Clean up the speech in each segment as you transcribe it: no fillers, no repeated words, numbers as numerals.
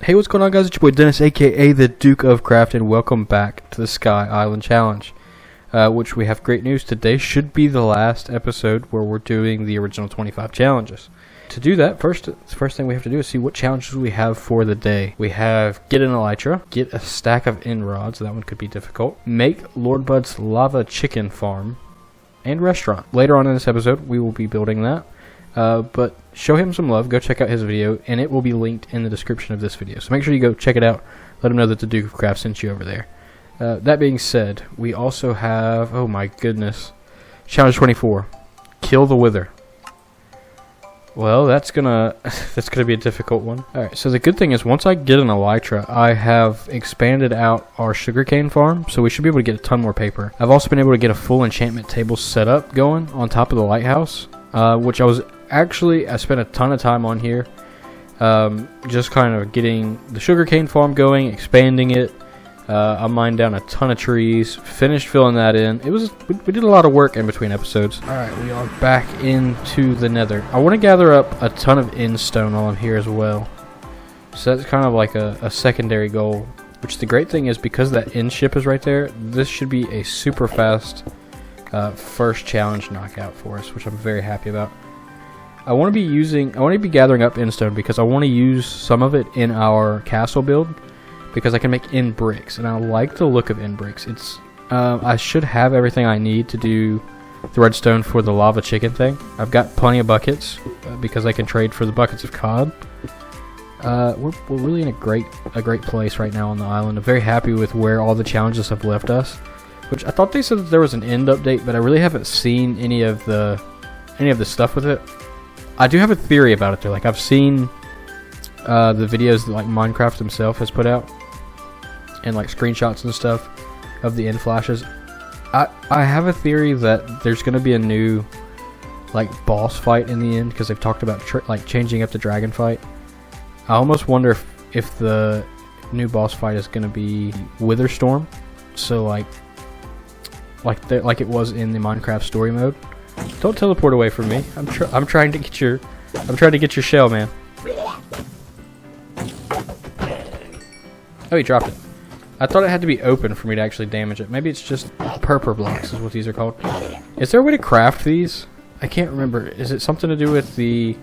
Hey, what's going on, guys? It's your boy Dennis, aka the Duke of Craft, and welcome back to the Sky Island Challenge, which we have great news. Today should be the last episode where we're doing the original 25 challenges. To do that, the first thing we have to do is see what challenges we have for the day. We have get an elytra, get a stack of end rods, that one could be difficult, make Lord Bud's lava chicken farm, and restaurant. Later on in this episode, we will be building that. But show him some love, go check out his video, and it will be linked in the description of this video. So make sure you go check it out, let him know that the Duke of Craft sent you over there. That being said, we also have, oh my goodness, Challenge 24, kill the wither. Well, that's gonna be a difficult one. Alright, so the good thing is once I get an elytra, I have expanded out our sugarcane farm, so we should be able to get a ton more paper. I've also been able to get a full enchantment table set up going on top of the lighthouse, which I spent a ton of time on here, just kind of getting the sugarcane farm going, expanding it. I mined down a ton of trees, finished filling that in. We did a lot of work in between episodes. Alright, we are back into the nether. I want to gather up a ton of end stone while I'm here as well. So that's kind of like a secondary goal, which the great thing is because that end ship is right there, this should be a super fast first challenge knockout for us, which I'm very happy about. I want to be gathering up end stone because I want to use some of it in our castle build, because I can make end bricks, and I like the look of end bricks. I should have everything I need to do the redstone for the lava chicken thing. I've got plenty of buckets because I can trade for the buckets of cod. We're really in a great place right now on the island. I'm very happy with where all the challenges have left us. Which I thought they said that there was an end update, but I really haven't seen any of the stuff with it. I do have a theory about it though. Like I've seen the videos that like Minecraft himself has put out, and like screenshots and stuff of the end flashes. I have a theory that there's gonna be a new like boss fight in the end because they've talked about like changing up the dragon fight. I almost wonder if the new boss fight is gonna be Witherstorm. So like it was in the Minecraft story mode. Don't teleport away from me. I'm trying to get your shell, man. Oh, he dropped it. I thought it had to be open for me to actually damage it. Maybe it's just purple blocks is what these are called. Is there a way to craft these? I can't remember. Is it something to do with the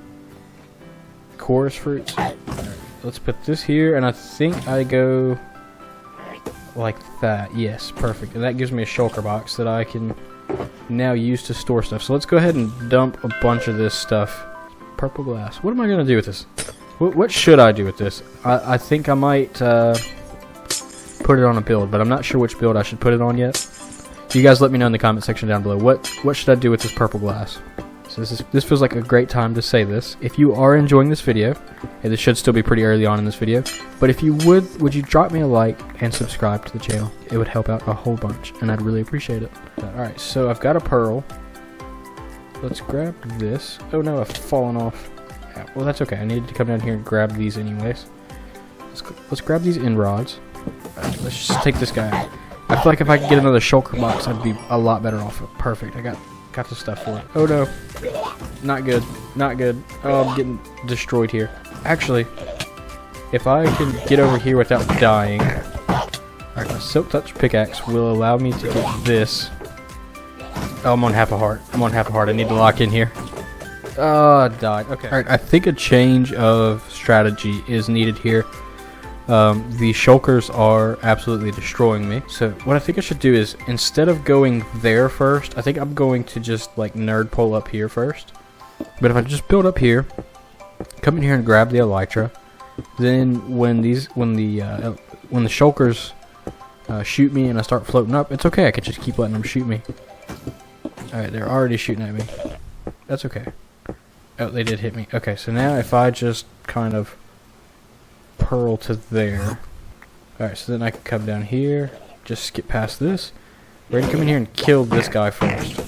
chorus fruits? Right, let's put this here, and I think I go like that. Yes, perfect. And that gives me a shulker box that I can now use to store stuff. So let's go ahead and dump a bunch of this stuff. Purple glass. What am I going to do with this? What should I do with this? I think I might put it on a build, but I'm not sure which build I should put it on yet. You guys let me know in the comment section down below. What should I do with this purple glass? So this feels like a great time to say this. If you are enjoying this video, and this should still be pretty early on in this video, but if you would you drop me a like and subscribe to the channel? It would help out a whole bunch, and I'd really appreciate it. Alright, so I've got a pearl. Let's grab this. Oh no, I've fallen off. Yeah, well, that's okay. I needed to come down here and grab these anyways. Let's grab these end rods. Right, let's just take this guy out. I feel like if I could get another shulker box, I'd be a lot better off. Perfect. I got the stuff for it. Oh no. Not good. Not good. Oh, I'm getting destroyed here. Actually, if I can get over here without dying. Alright, my silk touch pickaxe will allow me to get this. Oh, I'm on half a heart. I need to lock in here. Oh, I died. Okay. Alright, I think a change of strategy is needed here. The shulkers are absolutely destroying me. So what I think I should do is, instead of going there first, I think I'm going to just like nerd pull up here first. But if I just build up here, come in here and grab the elytra, then when the shulkers shoot me and I start floating up, it's okay. I can just keep letting them shoot me. Alright, they're already shooting at me. That's okay. Oh, they did hit me. Okay, so now if I just kind of pearl to there. Alright, so then I can come down here, just skip past this. We're gonna come in here and kill this guy first.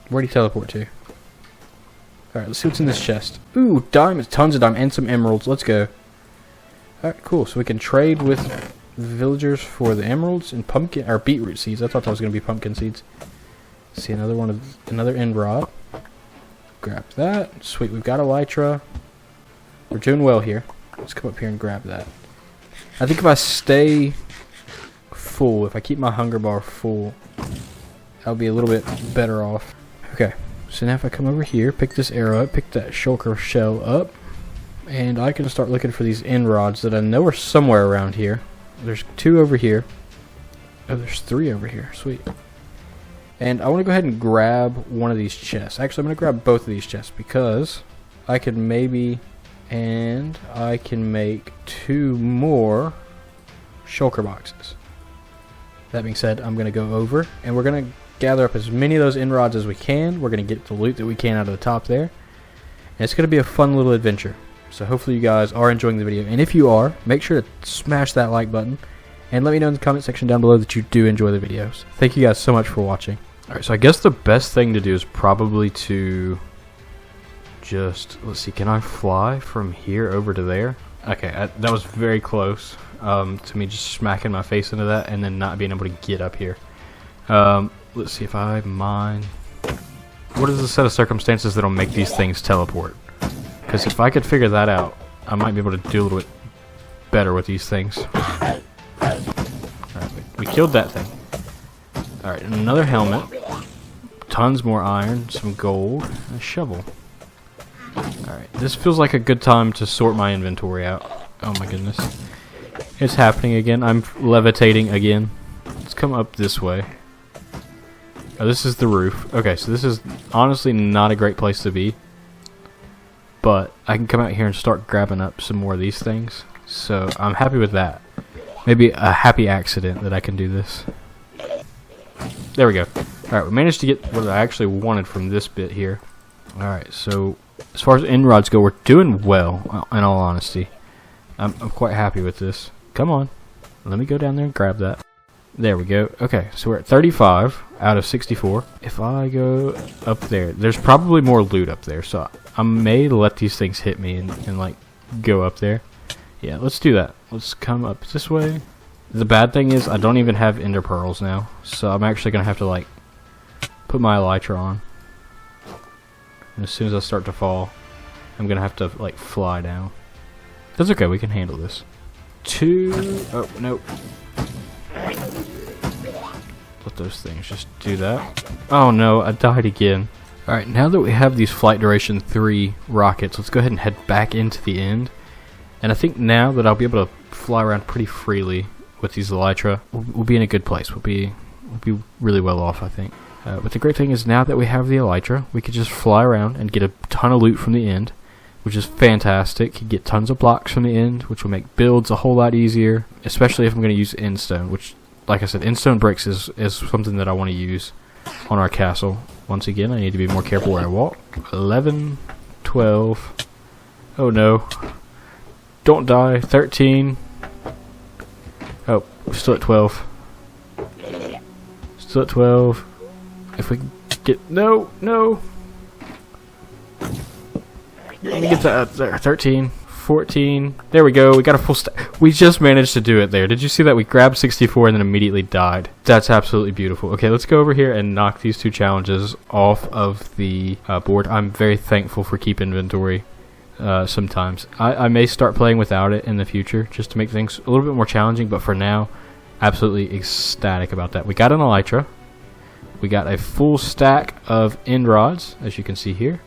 Where'd he teleport to? Alright, let's see what's in this chest. Ooh, diamonds, tons of diamonds, and some emeralds. Let's go. Alright, cool. So we can trade with the villagers for the emeralds and pumpkin or beetroot seeds. I thought that was gonna be pumpkin seeds. See another end rod. Grab that. Sweet, we've got elytra. We're doing well here. Let's come up here and grab that. I think if I stay full, if I keep my hunger bar full, I'll be a little bit better off. Okay, so now if I come over here, pick this arrow up, pick that shulker shell up, and I can start looking for these end rods that I know are somewhere around here. There's 2 over here. Oh, there's 3 over here. Sweet. And I want to go ahead and grab one of these chests. Actually, I'm going to grab both of these chests because I can maybe... And I can make 2 more shulker boxes. That being said, I'm going to go over and we're going to gather up as many of those end rods as we can. We're going to get the loot that we can out of the top there. And it's going to be a fun little adventure. So hopefully you guys are enjoying the video. And if you are, make sure to smash that like button. And let me know in the comment section down below that you do enjoy the videos. Thank you guys so much for watching. Alright, so I guess the best thing to do is probably to... let's see, can I fly from here over to there? Okay, that was very close to me just smacking my face into that and then not being able to get up here. Let's see if I mine. What is the set of circumstances that'll make these things teleport? Because if I could figure that out, I might be able to do a little bit better with these things. Alright, we killed that thing. Alright, another helmet. Tons more iron, some gold, and a shovel. Alright, this feels like a good time to sort my inventory out. Oh my goodness. It's happening again. I'm levitating again. Let's come up this way. Oh, this is the roof. Okay, so this is honestly not a great place to be. But I can come out here and start grabbing up some more of these things. So I'm happy with that. Maybe a happy accident that I can do this. There we go. Alright, we managed to get what I actually wanted from this bit here. Alright, so... as far as end rods go, we're doing well, in all honesty. I'm quite happy with this. Come on. Let me go down there and grab that. There we go. Okay, so we're at 35 out of 64. If I go up there, there's probably more loot up there, so I may let these things hit me and like, go up there. Yeah, let's do that. Let's come up this way. The bad thing is I don't even have ender pearls now, so I'm actually going to have to, like, put my elytra on. And as soon as I start to fall, I'm going to have to, like, fly down. That's okay, we can handle this. 2... oh, nope. Let those things just do that. Oh no, I died again. Alright, now that we have these flight duration 3 rockets, let's go ahead and head back into the end. And I think now that I'll be able to fly around pretty freely with these elytra, we'll be in a good place. We'll be really well off, I think. But the great thing is now that we have the elytra, we can just fly around and get a ton of loot from the end, which is fantastic. You get tons of blocks from the end, which will make builds a whole lot easier, especially if I'm going to use endstone, which, like I said, endstone bricks is something that I want to use on our castle. Once again, I need to be more careful where I walk. 11, 12, oh no, don't die, 13, oh, we're still at 12, still at 12. If we can get... no! Let me get that there. 13, 14. There we go. We got a full stack. We just managed to do it there. Did you see that? We grabbed 64 and then immediately died. That's absolutely beautiful. Okay, let's go over here and knock these 2 challenges off of the board. I'm very thankful for keep inventory sometimes. I may start playing without it in the future just to make things a little bit more challenging, but for now, absolutely ecstatic about that. We got an elytra. We got a full stack of end rods, as you can see here.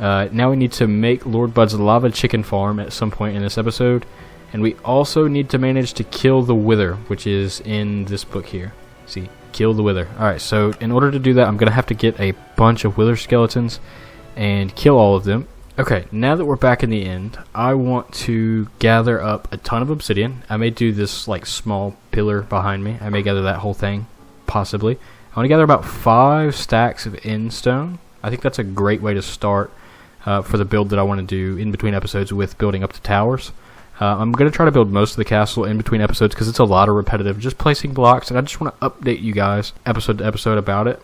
Now we need to make Lord Bud's lava chicken farm at some point in this episode. And we also need to manage to kill the wither, which is in this book here. See, kill the wither. Alright, so in order to do that, I'm going to have to get a bunch of wither skeletons and kill all of them. Okay, now that we're back in the end, I want to gather up a ton of obsidian. I may do this like small pillar behind me. I may gather that whole thing, possibly. I want to gather about 5 stacks of endstone. I think that's a great way to start for the build that I want to do in between episodes with building up the towers. I'm going to try to build most of the castle in between episodes because it's a lot of repetitive just placing blocks, and I just want to update you guys episode to episode about it.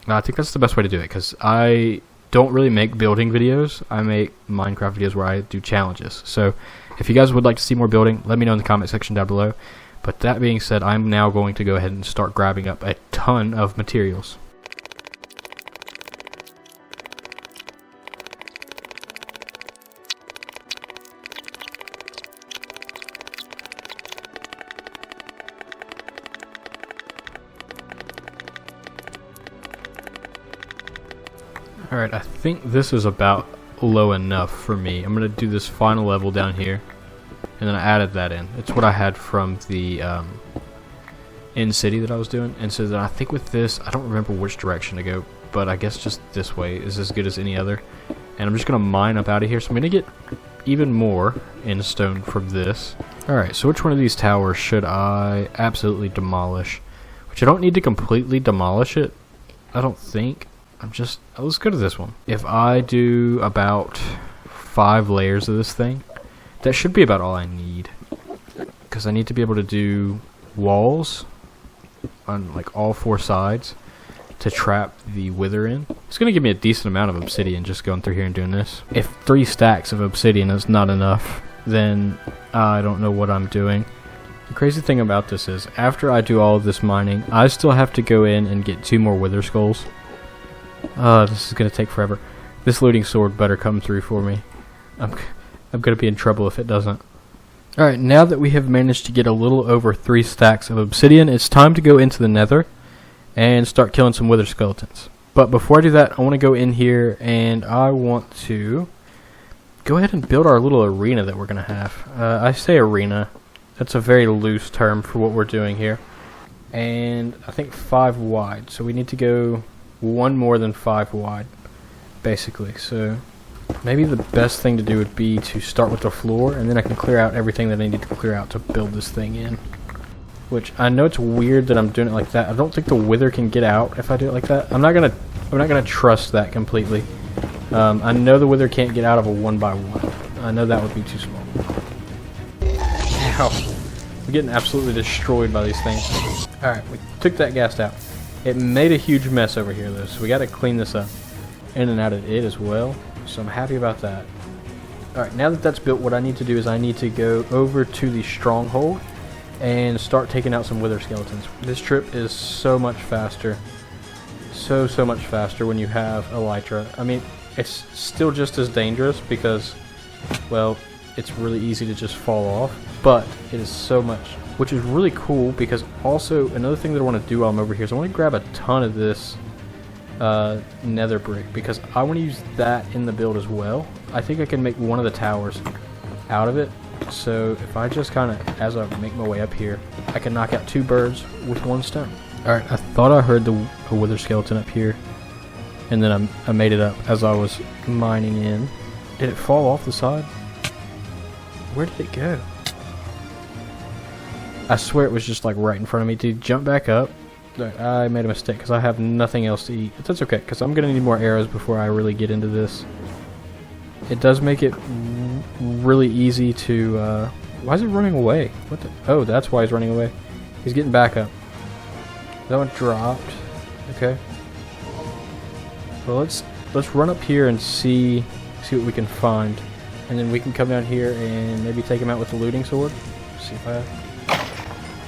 I think that's the best way to do it because I don't really make building videos. I make Minecraft videos where I do challenges. So if you guys would like to see more building, let me know in the comment section down below. But that being said, I'm now going to go ahead and start grabbing up a ton of materials. Alright, I think this is about low enough for me. I'm going to do this final level down here. And then I added that in. It's what I had from the in city that I was doing. And so then I think with this, I don't remember which direction to go. But I guess just this way is as good as any other. And I'm just going to mine up out of here. So I'm going to get even more in stone from this. Alright, so which one of these towers should I absolutely demolish? Which I don't need to completely demolish it. I don't think. Let's go to this one. If I do about 5 layers of this thing, that should be about all I need. Because I need to be able to do walls on like all 4 sides to trap the wither in. It's going to give me a decent amount of obsidian just going through here and doing this. If 3 stacks of obsidian is not enough, then I don't know what I'm doing. The crazy thing about this is, after I do all of this mining, I still have to go in and get 2 more wither skulls. This is going to take forever. This looting sword better come through for me. I'm going to be in trouble if it doesn't. Alright, now that we have managed to get a little over 3 stacks of obsidian, it's time to go into the nether and start killing some wither skeletons. But before I do that, I want to go in here and I want to go ahead and build our little arena that we're going to have. I say arena. That's a very loose term for what we're doing here. And I think 5 wide. So we need to go 1 more than 5 wide, basically. So maybe the best thing to do would be to start with the floor, and then I can clear out everything that I need to clear out to build this thing in. Which I know it's weird that I'm doing it like that. I don't think the wither can get out if I do it like that. I'm not gonna trust that completely. I know the wither can't get out of a 1x1. I know that would be too small. Ow. I'm getting absolutely destroyed by these things. Alright, we took that ghast out. It made a huge mess over here though, so we gotta clean this up. In and out of it as well. So I'm happy about that. Alright, now that that's built, what I need to do is I need to go over to the stronghold and start taking out some wither skeletons. This trip is so much faster. So much faster when you have elytra. I mean, it's still just as dangerous because, well, it's really easy to just fall off, but it is so much, which is really cool because also another thing that I want to do while I'm over here is I want to grab a ton of this nether brick because I want to use that in the build as well. I think I can make one of the towers out of it. So if I just kind of, as I make my way up here, I can knock out 2 birds with 1 stone. Alright, I thought I heard a wither skeleton up here, and then I made it up as I was mining in. Did it fall off the side? Where did it go? I swear it was just like right in front of me. Did it jump back up? I made a mistake because I have nothing else to eat. But that's okay because I'm going to need more arrows before I really get into this. It does make it really easy to... why is it running away? What the? Oh, that's why he's running away. He's getting back up. That one dropped. Okay. Well, let's run up here and see what we can find, and then we can come down here and maybe take him out with the looting sword. See if I...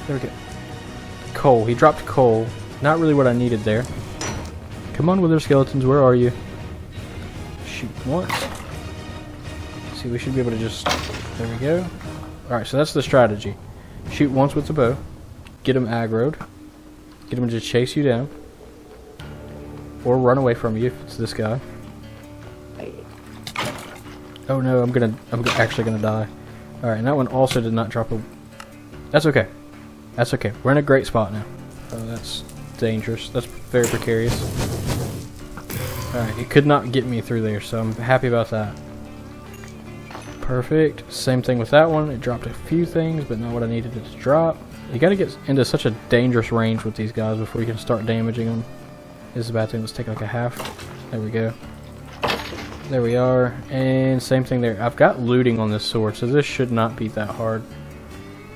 There we go. Coal. He dropped coal. Not really what I needed there. Come on, wither skeletons. Where are you? Shoot once. See, we should be able to just... There we go. Alright, so that's the strategy. Shoot once with the bow. Get him aggroed. Get him to chase you down. Or run away from you if it's this guy. Oh no, I'm actually gonna die. Alright, and that one also did not drop a... That's okay. That's okay. We're in a great spot now. Oh, that's dangerous. That's very precarious. Alright, it could not get me through there, so I'm happy about that. Perfect. Same thing with that one. It dropped a few things, but not what I needed it to drop. You gotta get into such a dangerous range with these guys before you can start damaging them. This is a bad thing. Let's take like a half. There we go. There we are. And same thing there. I've got looting on this sword, so this should not be that hard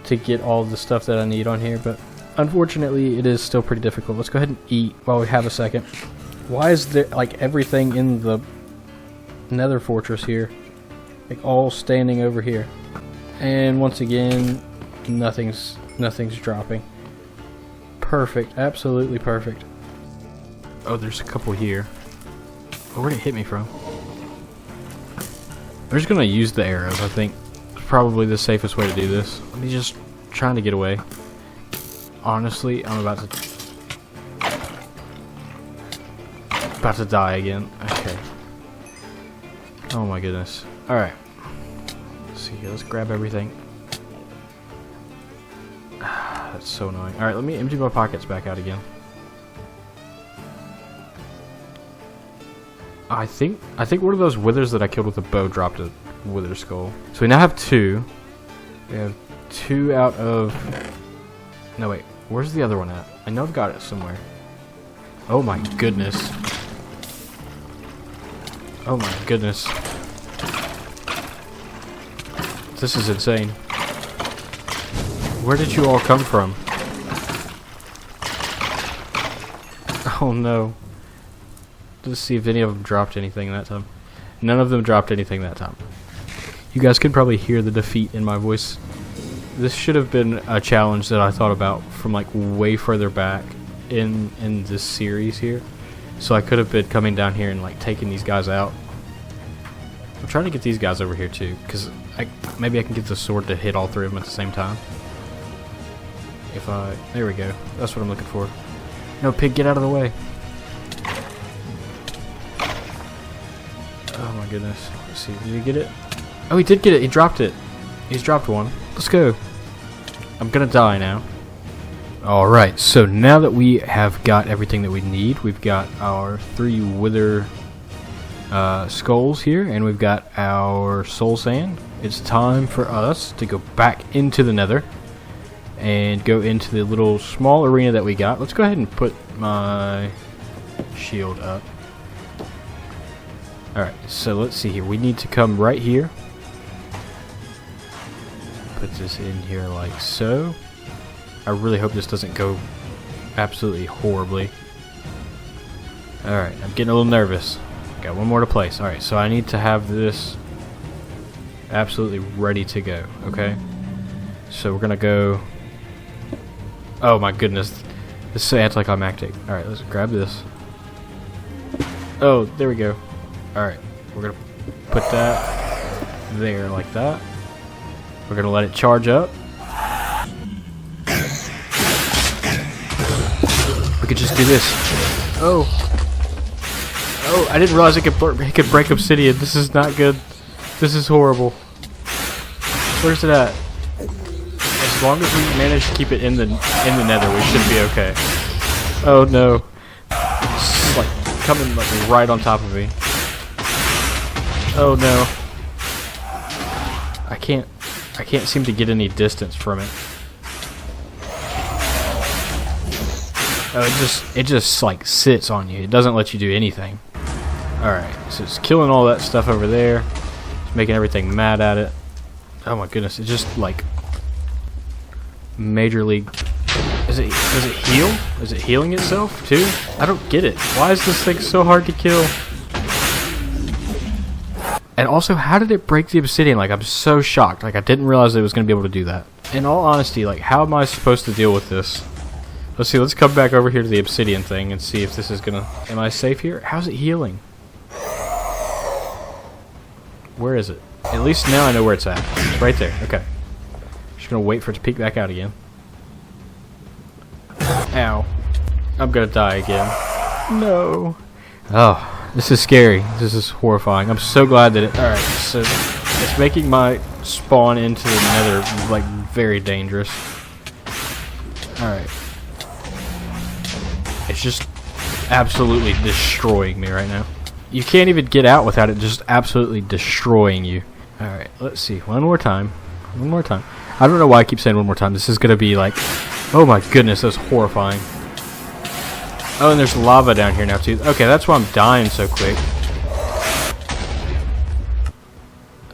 to get all the stuff that I need on here, but unfortunately it is still pretty difficult. Let's go ahead and eat while we have a second. Why is there like everything in the nether fortress here like all standing over here? And once again, nothing's dropping. Perfect. Absolutely perfect. Oh, there's a couple here. Oh, where did it hit me from? I'm just gonna use the arrows. I think it's probably the safest way to do this. Let me just trying to get away. Honestly, I'm about about to die again. Okay. Oh my goodness. Alright. Let's see here. Let's grab everything. That's so annoying. Alright, let me empty my pockets back out again. I think one of those withers that I killed with a bow dropped a wither skull. So we now have 2. We have 2 out of... No, wait. Where's the other one at? I know I've got it somewhere. Oh my goodness. Oh my goodness. This is insane. Where did you all come from? Oh no. Let's see if any of them dropped anything that time. None of them dropped anything that time. You guys can probably hear the defeat in my voice. This should have been a challenge that I thought about from like way further back in this series here. So I could have been coming down here and like taking these guys out. I'm trying to get these guys over here too, because maybe I can get the sword to hit all 3 of them at the same time. There we go. That's what I'm looking for. No, pig, get out of the way. Oh my goodness. Let's see, did he get it? Oh, he did get it. He dropped it. He's dropped one. Let's go. I'm gonna die now. Alright, so now that we have got everything that we need, we've got our 3 wither skulls here, and we've got our soul sand. It's time for us to go back into the nether and go into the little small arena that we got. Let's go ahead and put my shield up. Alright, so let's see here. We need to come right here. Put this in here like so. I really hope this doesn't go absolutely horribly. Alright, I'm getting a little nervous. Got one more to place. Alright, so I need to have this absolutely ready to go, okay? So we're gonna go... Oh my goodness. This is so anticlimactic. Alright, let's grab this. Oh, there we go. Alright, we're gonna put that there like that. We're gonna let it charge up. We could just do this. Oh. Oh, I didn't realize it could break obsidian. This is not good. This is horrible. Where's it at? As long as we manage to keep it in the nether, we should be okay. Oh no. It's like coming like right on top of me. Oh no. I can't seem to get any distance from it. Oh, it just like sits on you. It doesn't let you do anything. Alright, so it's killing all that stuff over there. It's making everything mad at it. Oh my goodness, it just like majorly... Does it heal? Is it healing itself too? I don't get it. Why is this thing so hard to kill? And also, how did it break the obsidian? Like, I'm so shocked. Like, I didn't realize it was going to be able to do that. In all honesty, like, how am I supposed to deal with this? Let's see, let's come back over here to the obsidian thing and see if this is going to... Am I safe here? How's it healing? Where is it? At least now I know where it's at. It's right there. Okay. Just going to wait for it to peek back out again. Ow. I'm going to die again. No. Oh. This is scary. This is horrifying. I'm so glad that it... Alright, so it's making my spawn into the nether, like, very dangerous. Alright. It's just absolutely destroying me right now. You can't even get out without it just absolutely destroying you. Alright, let's see. One more time. One more time. I don't know why I keep saying one more time. This is going to be like... Oh my goodness, that's horrifying. Oh, and there's lava down here now, too. Okay, that's why I'm dying so quick.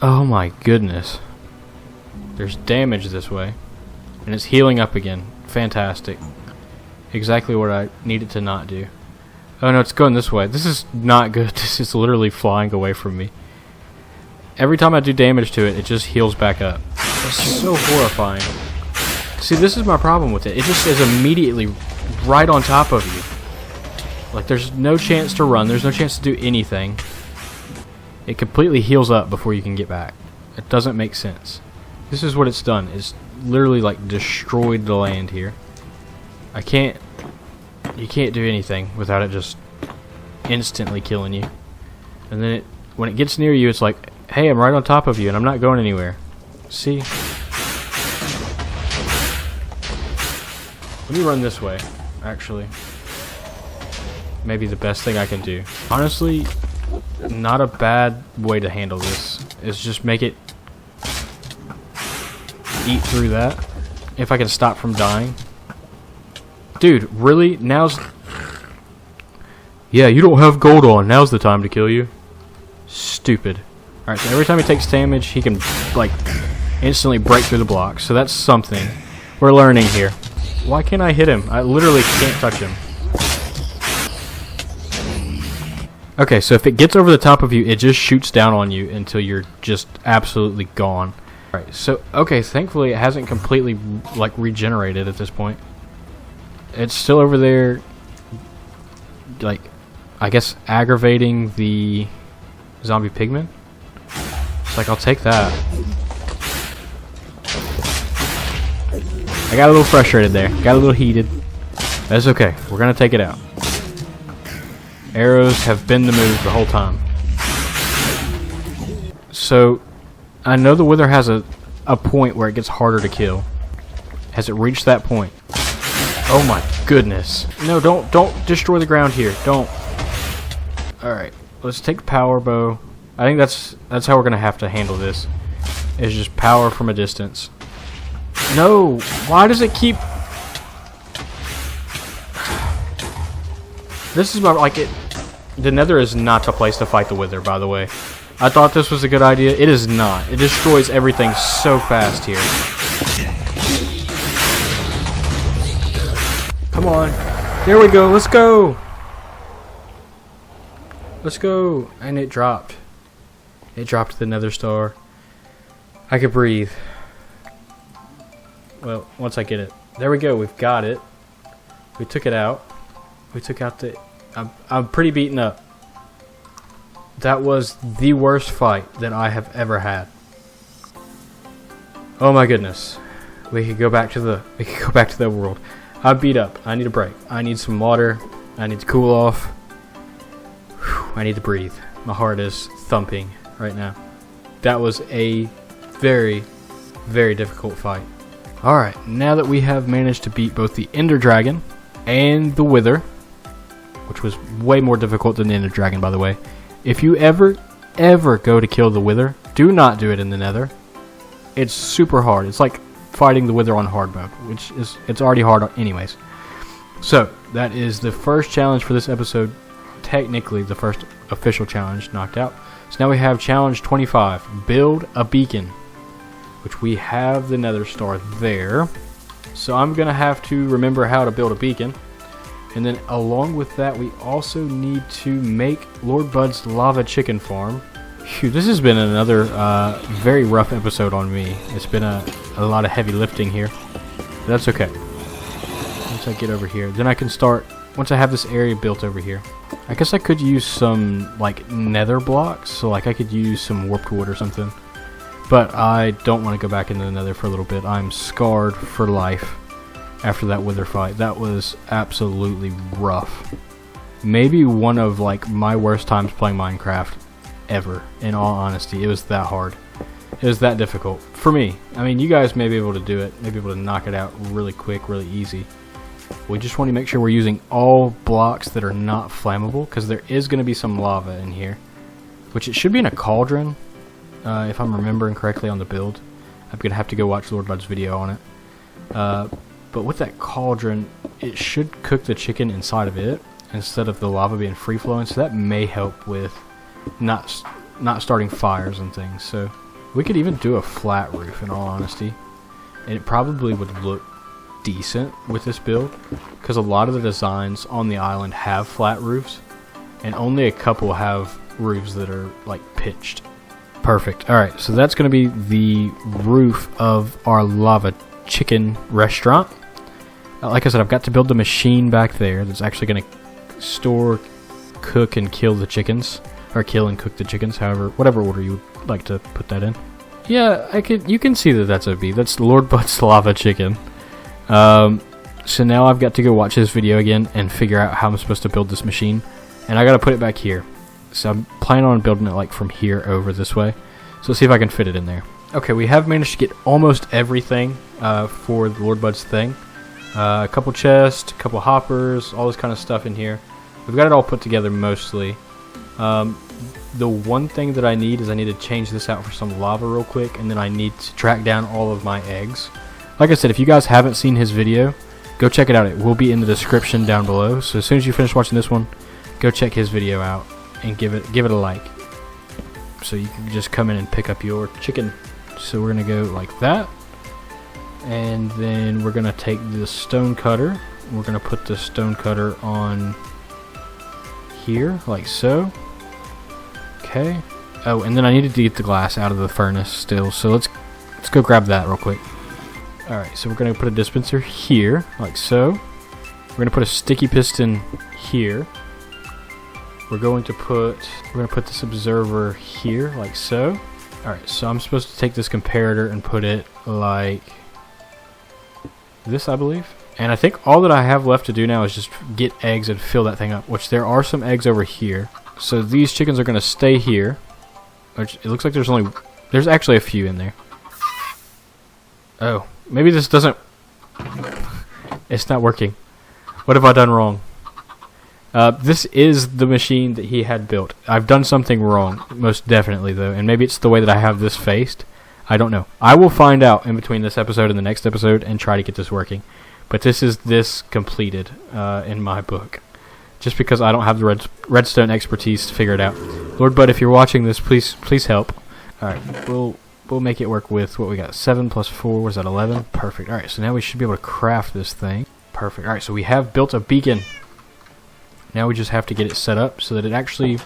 Oh my goodness. There's damage this way. And it's healing up again. Fantastic. Exactly what I needed to not do. Oh no, it's going this way. This is not good. This is literally flying away from me. Every time I do damage to it, it just heals back up. It's so horrifying. See, this is my problem with it. It just is immediately right on top of you. Like, there's no chance to run. There's no chance to do anything. It completely heals up before you can get back. It doesn't make sense. This is what it's done. It's literally, like, destroyed the land here. You can't do anything without it just instantly killing you. And then when it gets near you, it's like, hey, I'm right on top of you, and I'm not going anywhere. See? Let me run this way, actually. Maybe the best thing I can do. Honestly, not a bad way to handle this is just make it eat through that. If I can stop from dying. Dude, really? Now's... Yeah, you don't have gold on. Now's the time to kill you. Stupid. Alright, so every time he takes damage, he can, like, instantly break through the blocks. So that's something. We're learning here. Why can't I hit him? I literally can't touch him. Okay, so if it gets over the top of you, it just shoots down on you until you're just absolutely gone. Alright, so, okay, thankfully it hasn't completely, like, regenerated at this point. It's still over there, like, I guess aggravating the zombie pigman. It's like, I'll take that. I got a little frustrated there. Got a little heated. That's okay. We're gonna take it out. Arrows have been the move the whole time. So, I know the wither has a point where it gets harder to kill. Has it reached that point? Oh my goodness. No, don't destroy the ground here. Don't. Alright, let's take the power bow. I think that's how we're gonna have to handle this. Is just power from a distance. No! Why does it keep... This is my, like, it... The nether is not the place to fight the wither, by the way. I thought this was a good idea. It is not. It destroys everything so fast here. Come on. There we go. Let's go. Let's go. And it dropped. It dropped the nether star. I could breathe. Well, once I get it. There we go. We've got it. We took it out. We took out the... I'm pretty beaten up. That was the worst fight that I have ever had. Oh my goodness. We could go back to the world. I'm beat up. I need a break. I need some water. I need to cool off. Whew, I need to breathe. My heart is thumping right now. That was a very, very difficult fight. Alright, now that we have managed to beat both the Ender Dragon and the Wither, which was way more difficult than the Ender Dragon, by the way. If you ever go to kill the Wither, do not do it in the Nether. It's super hard. It's like fighting the Wither on hard mode, which is, it's already hard anyways. So, that is the first challenge for this episode. Technically, the first official challenge knocked out. So now we have challenge 25, build a beacon, which we have the Nether star there. So I'm going to have to remember how to build a beacon. And then along with that, we also need to make Lord Bud's lava chicken farm. Phew, this has been another very rough episode on me. It's been a lot of heavy lifting here. But that's okay. Once I get over here, then I can start, once I have this area built over here. I guess I could use some, like, nether blocks. So, like, I could use some warped wood or something. But I don't want to go back into the nether for a little bit. I'm scarred for life. After that wither fight, that was absolutely rough. Maybe one of, like, my worst times playing Minecraft ever, in all honesty. It was that hard. It was that difficult. For me. I mean, you guys may be able to do it, may be able to knock it out really quick, really easy. We just want to make sure we're using all blocks that are not flammable, because there is going to be some lava in here. Which it should be in a cauldron, if I'm remembering correctly on the build. I'm going to have to go watch Lord Bud's video on it. But with that cauldron, it should cook the chicken inside of it instead of the lava being free flowing. So that may help with not starting fires and things. So we could even do a flat roof, in all honesty, and it probably would look decent with this build because a lot of the designs on the island have flat roofs, and only a couple have roofs that are like pitched. Perfect. All right, so that's going to be the roof of our lava chicken restaurant. Like I said, I've got to build the machine back there that's actually going to store, cook, and kill the chickens. Or kill and cook the chickens, however, whatever order you would like to put that in. Yeah, you can see that that's a B. That's Lord Bud's lava chicken. So now I've got to go watch this video again and figure out how I'm supposed to build this machine. and I gotta put it back here. So I'm planning on building it like from here over this way. So let's see if I can fit it in there. Okay, we have managed to get almost everything for the Lord Bud's thing. A couple chests, a couple hoppers, all this kind of stuff in here. We've got it all put together mostly. The one thing that I need is I need to change this out for some lava real quick, and then I need to track down all of my eggs. Like I said, if you guys haven't seen his video, go check it out. It will be in the description down below. So as soon as you finish watching this one, go check his video out and give it a like. So you can just come in and pick up your chicken. So we're gonna go like that, and then we're gonna take the stone cutter. We're gonna put the stone cutter on here, like so. Okay. Oh, and then I needed to get the glass out of the furnace still. So let's go grab that real quick. All right. So we're gonna put a dispenser here, like so. We're gonna put a sticky piston here. We're gonna put this observer here, like so. All right. So I'm supposed to take this comparator and put it like this, I believe. And I think all that I have left to do now is just get eggs and fill that thing up, which there are some eggs over here. So these chickens are going to stay here, which it looks like there's actually a few in there. Oh, maybe this doesn't, it's not working. What have I done wrong? This is the machine that he had built. I've done something wrong, most definitely though, and maybe it's the way that I have this faced. I don't know. I will find out in between this episode and the next episode and try to get this working. But this is completed in my book. Just because I don't have the redstone expertise to figure it out. Lord Bud, if you're watching this, please help. Alright, we'll make it work with what we got. 7 plus 4, was that 11? Perfect. Alright, so now we should be able to craft this thing. Perfect. Alright, so we have built a beacon. Now we just have to get it set up so that it actually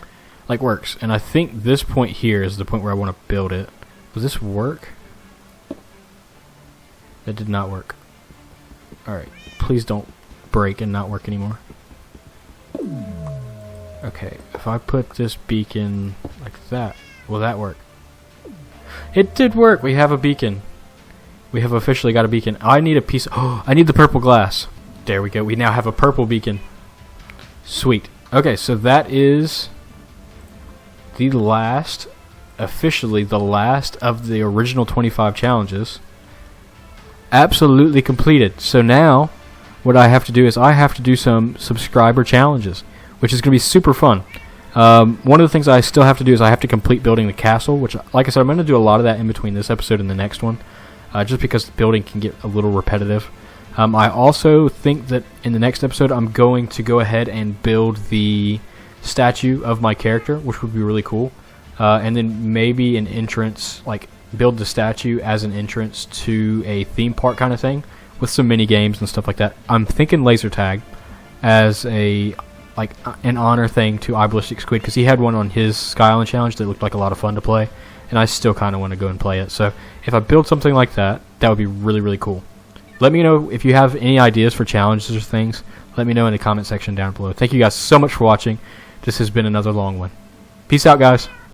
like works. And I think this point here is the point where I want to build it. Does this work? That did not work. Alright, please don't break and not work anymore. Okay, if I put this beacon like that, will that work? It did work! We have a beacon. We have officially got a beacon. I need a piece. Oh, I need the purple glass. There we go. We now have a purple beacon. Sweet. Okay, so that is the last, officially the last of the original 25 challenges. Absolutely completed. So now what I have to do is I have to do some subscriber challenges, which is going to be super fun. One of the things I still have to do is I have to complete building the castle, which, like I said, I'm going to do a lot of that in between this episode and the next one, just because the building can get a little repetitive. I also think that in the next episode I'm going to go ahead and build the statue of my character, which would be really cool, and then maybe an entrance, like build the statue as an entrance to a theme park kind of thing with some mini games and stuff like that. I'm thinking laser tag as an honor thing to iBallistic Squid, because he had one on his Sky Island challenge that looked like a lot of fun to play, and I still kind of want to go and play it. So if I build something like that, that would be really, really cool. Let me know if you have any ideas for challenges or things. Let me know in the comment section down below. Thank you guys so much for watching. This has been another long one. Peace out, guys.